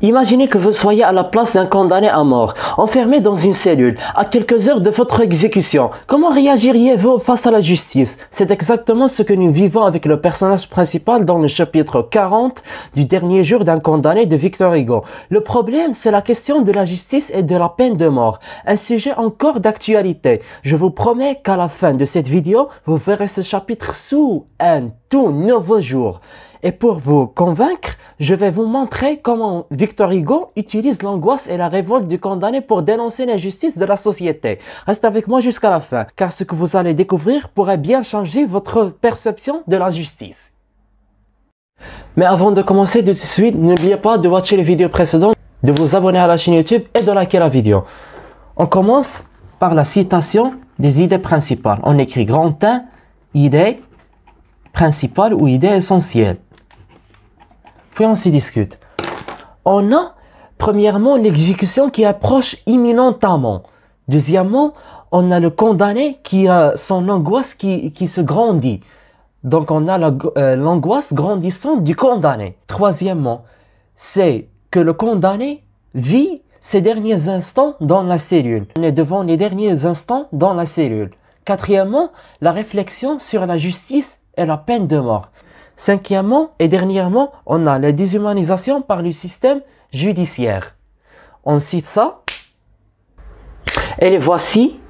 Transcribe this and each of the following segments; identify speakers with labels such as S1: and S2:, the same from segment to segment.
S1: Imaginez que vous soyez à la place d'un condamné à mort, enfermé dans une cellule, à quelques heures de votre exécution. Comment réagiriez-vous face à la justice? C'est exactement ce que nous vivons avec le personnage principal dans le chapitre 40 du dernier jour d'un condamné de Victor Hugo. Le problème, c'est la question de la justice et de la peine de mort. Un sujet encore d'actualité. Je vous promets qu'à la fin de cette vidéo, vous verrez ce chapitre sous un tout nouveau jour. Et pour vous convaincre, je vais vous montrer comment Victor Hugo utilise l'angoisse et la révolte du condamné pour dénoncer l'injustice de la société. Restez avec moi jusqu'à la fin, car ce que vous allez découvrir pourrait bien changer votre perception de la justice. Mais avant de commencer tout de suite, n'oubliez pas de watcher les vidéos précédentes, de vous abonner à la chaîne YouTube et de liker la vidéo. On commence par la citation des idées principales. On écrit grand 1, idée principale ou idée essentielle. Puis on s'y discute. On a, premièrement, l'exécution qui approche imminentement. Deuxièmement, on a le condamné qui a son angoisse qui se grandit. Donc on a l'angoisse grandissante du condamné. Troisièmement, c'est que le condamné vit ses derniers instants dans la cellule. On est devant les derniers instants dans la cellule. Quatrièmement, la réflexion sur la justice et la peine de mort. Cinquièmement et dernièrement, on a la déshumanisation par le système judiciaire. On cite ça. Et les voici.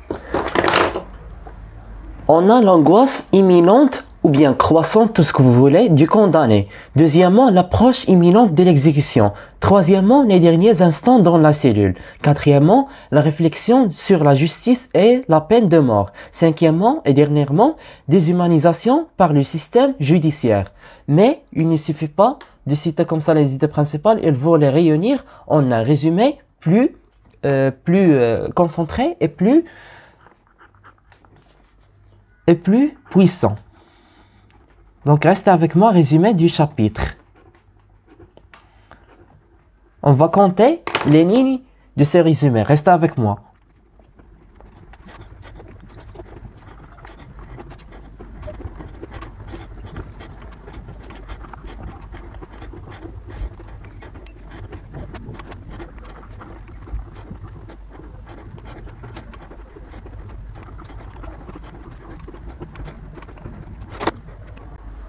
S1: On a l'angoisse imminente ou bien croissante, tout ce que vous voulez, du condamné. Deuxièmement, l'approche imminente de l'exécution. Troisièmement, les derniers instants dans la cellule. Quatrièmement, la réflexion sur la justice et la peine de mort. Cinquièmement et dernièrement, déshumanisation par le système judiciaire. Mais il ne suffit pas de citer comme ça les idées principales, il faut les réunir en un résumé plus concentré et plus puissant. Donc restez avec moi, résumé du chapitre. On va compter les lignes de ce résumé. Restez avec moi.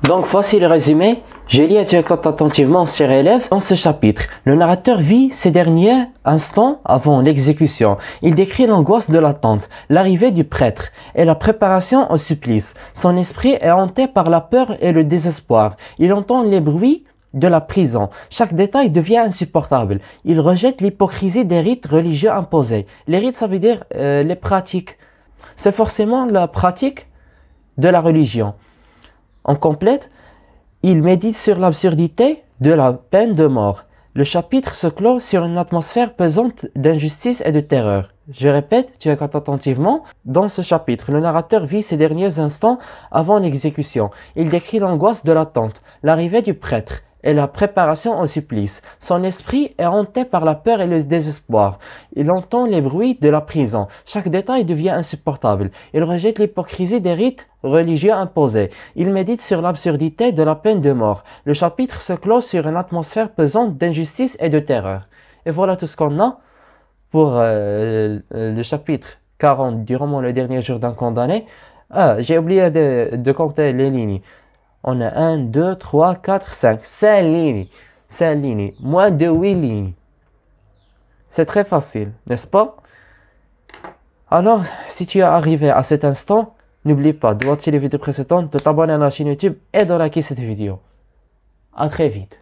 S1: Donc voici le résumé. Je lis et tu écoutes attentivement, chers élèves. Dans ce chapitre, le narrateur vit ses derniers instants avant l'exécution. Il décrit l'angoisse de l'attente, l'arrivée du prêtre et la préparation au supplice. Son esprit est hanté par la peur et le désespoir. Il entend les bruits de la prison. Chaque détail devient insupportable. Il rejette l'hypocrisie des rites religieux imposés. Les rites, ça veut dire les pratiques. C'est forcément la pratique de la religion. En complète, il médite sur l'absurdité de la peine de mort. Le chapitre se clôt sur une atmosphère pesante d'injustice et de terreur. Je répète, tu écoutes attentivement. Dans ce chapitre, le narrateur vit ses derniers instants avant l'exécution. Il décrit l'angoisse de l'attente, l'arrivée du prêtre et la préparation au supplice. Son esprit est hanté par la peur et le désespoir. Il entend les bruits de la prison. Chaque détail devient insupportable. Il rejette l'hypocrisie des rites religieux imposés. Il médite sur l'absurdité de la peine de mort. Le chapitre se clôt sur une atmosphère pesante d'injustice et de terreur. Et voilà tout ce qu'on a pour le chapitre 40 du roman Le dernier jour d'un condamné. Ah, j'ai oublié de compter les lignes. On a 1, 2, 3, 4, 5, 5 lignes. 5 lignes. Moins de 8 lignes. C'est très facile, n'est-ce pas? Alors, si tu es arrivé à cet instant, n'oublie pas de watcher les vidéos précédentes, de t'abonner à la chaîne YouTube et de liker cette vidéo. À très vite.